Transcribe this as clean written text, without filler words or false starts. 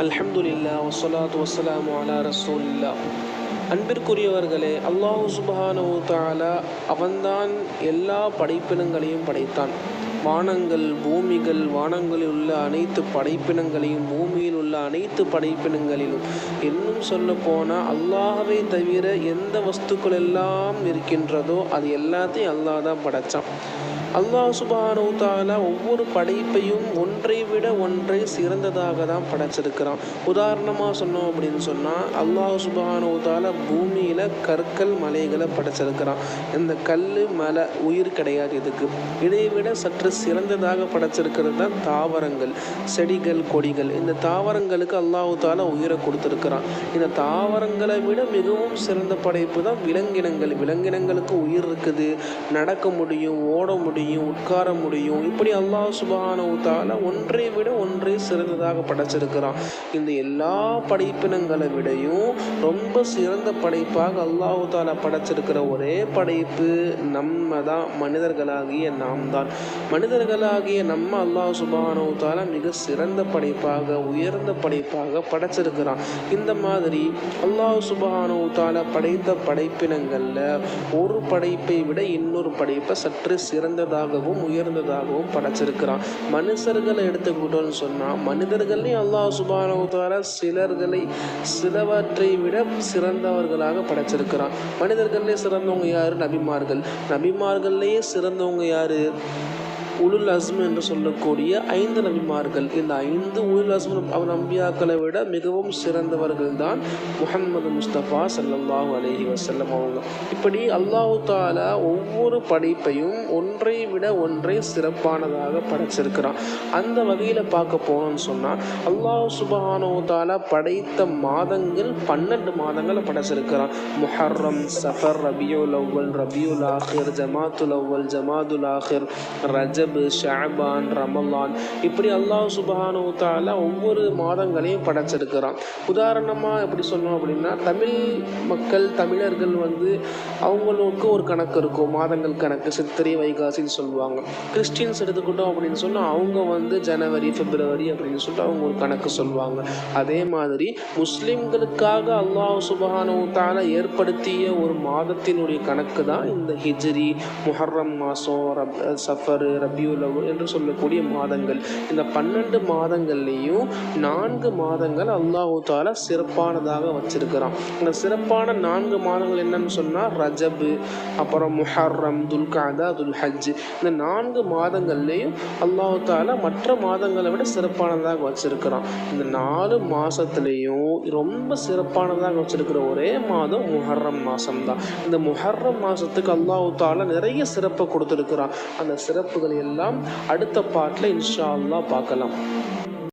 அல்ஹம்துலில்லாஹ் வஸ்ஸலாத்து வஸ்ஸலாமு அலா ரசூலில்லாஹ். அன்பிற்குரியவர்களே, அல்லாஹ் சுப்ஹானஹு வ தஆலா அவன்தான் எல்லா படைப்பினங்களையும் படைத்தான். வானங்கள், பூமிகள், வானங்களில் உள்ள அனைத்து படைப்பினங்களையும், பூமியில் உள்ள அனைத்து படைப்பினங்களிலும், இன்னும் சொல்ல போனால் அல்லாஹ்வை தவிர எந்த வஸ்துக்கள் எல்லாம் இருக்கின்றதோ அது எல்லாத்தையும் அல்லாஹ் தான் படைத்தான். அல்லாஹ் சுப்ஹானஹு வ தஆலா ஒவ்வொரு படைப்பையும் ஒன்றை விட ஒன்றை சிறந்ததாக தான் படைச்சிருக்கிறான். உதாரணமாக சொன்னோம் அப்படின்னு சொன்னால், அல்லாஹ் சுப்ஹானஹு வ தஆலா பூமியில் கற்கள், மலைகளை படைச்சிருக்கிறான். இந்த கல், மலை உயிர் கிடையாது. இதை விட சற்று சிறந்ததாக படைச்சிருக்கிறது தான் தாவரங்கள், செடிகள், கொடிகள். இந்த தாவரங்களுக்கு அல்லாஹ் தஆலா உயிரை கொடுத்துருக்கிறான். இந்த தாவரங்களை விட மிகவும் சிறந்த படைப்பு தான் விலங்கினங்கள். விலங்கினங்களுக்கு உயிர் இருக்குது, நடக்க முடியும், ஓட முடியும், உட்கார முடியும். இப்படி அல்லாஹ் சுப்ஹானஹு வ தஆலா ஒன்றை விட ஒன்றை சிறந்ததாக படைச்சிருக்கிறான். இந்த எல்லா படைப்பினங்களை விடையும் ரொம்ப சிறந்த படைப்பாக அல்லாஹ் தஆலா படைச்சிருக்கிற ஒரே படைப்பு நம்ம தான், மனிதர்களாகிய நாம் தான். மனிதர்களாகிய நம்ம அல்லாஹ் சுப்ஹானஹு வ தஆலா மிக சிறந்த படைப்பாக, உயர்ந்த படைப்பாக படைச்சிருக்கிறான். இந்த மாதிரி அல்லாஹ் சுப்ஹானஹு வ தஆலா படைத்த படைப்பினங்களில் ஒரு படைப்பை விட இன்னொரு படைப்பை சற்று சிறந்ததாகவும் உயர்ந்ததாகவும் படைச்சிருக்கிறான். மனுஷர்களை எடுத்துக்கிட்டோன்னு சொன்னால், மனிதர்களையும் அல்லாஹ் சுப்ஹானஹு வ தஆலா சிலவற்றை விட சிறந்தவர்களாக படைச்சிருக்கிறான். மனிதர்களே சிறந்தவங்க யார்? நபிமார்கள். நபிமார்கள்லேயே சிறந்தவங்க யார்? உலுல் அஸ்ம் என்று சொல்லக்கூடிய 5 நபிமார்கள். இந்த 5 உலுல் அஸ்ம் நம்பியாக்களை விட மிகவும் சிறந்தவர்கள் தான் முஹம்மது முஸ்தபா ஸல்லல்லாஹு அலைஹி வஸல்லம் அவங்க. இப்படி அல்லாஹ் தஆலா ஒவ்வொரு படைப்பையும் ஒன்றை விட ஒன்றை சிறப்பானதாக படைச்சிருக்கிறான். அந்த வகையில் பார்க்க போனோம்னு சொன்னால், அல்லாஹ் சுப்ஹானஹு வ தஆலா படைத்த மாதங்கள் 12 மாதங்களை படைச்சிருக்கிறான். முஹர்ரம், சஃபர், ரபியுல் அவ்வல், ரபியுல் ஆஹிர், ஜமாத்துல் அவ்வல், ஜமாதுல் ஆஹிர், ரஜப், ஷஅபான், ரமலான். இப்படி அல்லாஹ் சுப்ஹானஹு வ தஆலா ஒவ்வொரு மாதங்களையும் படைச்சிருக்கிறான். உதாரணமாக எப்படி சொன்னோம் அப்படின்னா, தமிழர்கள் அவங்களுக்கு ஒரு கணக்கு இருக்கும், மாதங்கள் கணக்கு, சித்திரை, வைகாசின்னு சொல்லுவாங்க. கிறிஸ்டியன்ஸ் எடுத்துக்கிட்டோம் அப்படின்னு சொன்னால் அவங்க ஜனவரி, பிப்ரவரி அப்படின்னு சொல்லிட்டு அவங்க ஒரு கணக்கு சொல்லுவாங்க. அதே மாதிரி முஸ்லிம்களுக்காக அல்லாஹ் சுப்ஹானஹு வ தஆலா ஏற்படுத்திய ஒரு மாதத்தினுடைய கணக்கு தான் இந்த ஹிஜ்ரி, முஹர்ரம் மாதம், சஃபர், ரபியுல் அவ்வல் என்று சொல்லக்கூடிய மாதங்கள். இந்த 12 மாதங்கள்லேயும் 4 மாதங்கள் அல்லாஹ் தஆலா சிறப்பானதாக வச்சிருக்கிறான். இந்த சிறப்பான 4 மாதங்கள் என்னன்னு சொன்னால், ரஜப், அப்புறம் முஹர்ரம், துல்காதா, துல்ஹஜ். இந்த 4 மாதங்கள்லேயும் அல்லாஹ் தஆலா மற்ற மாதங்களை விட சிறப்பானதாக வச்சிருக்கிறான். இந்த 4 மாதத்துலேயும் ரொம்ப சிறப்பானதாக வச்சிருக்கிற ஒரே மாதம் முஹர்ரம் மாதம் தான். இந்த முஹர்ரம் மாதத்துக்கு அல்லாஹ் தஆலா நிறைய சிறப்பை கொடுத்துருக்கிறான். அந்த சிறப்புகள் எல்லாம் அடுத்த பாட்டில் இன்ஷா அல்லாஹ் பார்க்கலாம்.